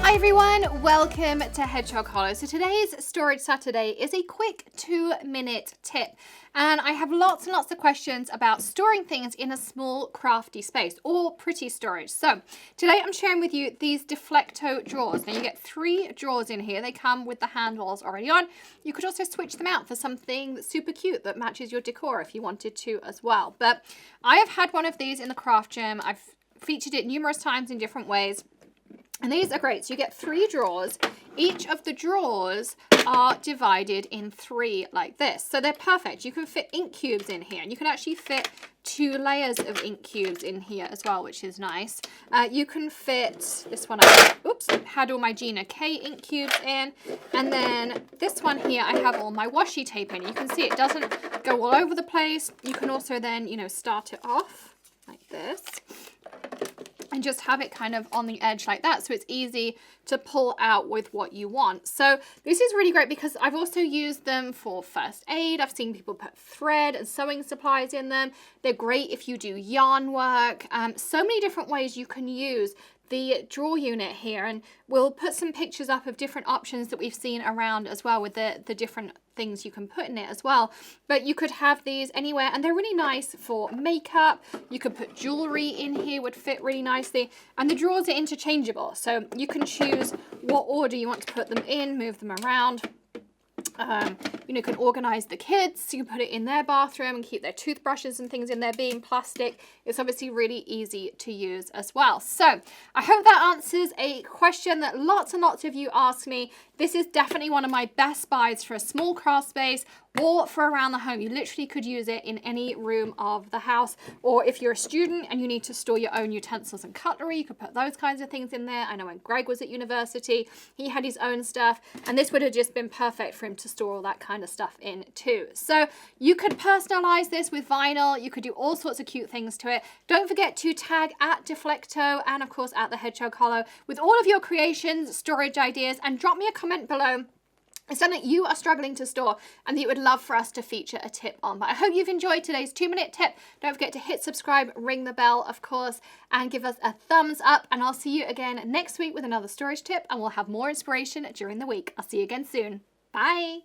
Hi everyone, welcome to Hedgehog Hollow. So today's Storage Saturday is a quick 2-minute tip. And I have lots and lots of questions about storing things in a small crafty space or pretty storage. So today I'm sharing with you these Deflecto drawers. Now you get 3 drawers in here. They come with the handles already on. You could also switch them out for something that's super cute that matches your decor if you wanted to as well. But I have had one of these in the craft gym. I've featured it numerous times in different ways. And these are great. So you get 3 drawers. Each of the drawers are divided in 3 like this. So they're perfect. You can fit ink cubes in here. And you can actually fit 2 layers of ink cubes in here as well, which is nice. You can fit this one. I had all my Gina K ink cubes in. And then this one here, I have all my washi tape in. You can see it doesn't go all over the place. You can also then, start it off like this. And just have it kind of on the edge like that, so it's easy to pull out with what you want. So this is really great because I've also used them for first aid. I've seen people put thread and sewing supplies in them. They're great if you do yarn work. So many different ways you can use the drawer unit here, and we'll put some pictures up of different options that we've seen around as well with the different things you can put in it as well. But you could have these anywhere, and they're really nice for makeup. You could put jewelry in here, would fit really nicely, and the drawers are interchangeable, so you can choose what order you want to put them in, move them around. You can organize the kids, so you can put it in their bathroom and keep their toothbrushes and things in there being plastic. It's obviously really easy to use as well. So I hope that answers a question that lots and lots of you ask me. This is definitely one of my best buys for a small craft space or for around the home. You literally could use it in any room of the house, or if you're a student and you need to store your own utensils and cutlery, you could put those kinds of things in there. I know when Greg was at university, he had his own stuff, and this would have just been perfect for him to store all that kind of stuff in too. So you could personalize this with vinyl. You could do all sorts of cute things to it. Don't forget to tag at Deflecto and of course at the Hedgehog Hollow with all of your creations, storage ideas, and drop me a comment below. It's something you are struggling to store and that you would love for us to feature a tip on. But I hope you've enjoyed today's 2-minute tip. Don't forget to hit subscribe, ring the bell, of course, and give us a thumbs up. And I'll see you again next week with another storage tip, and we'll have more inspiration during the week. I'll see you again soon. Bye.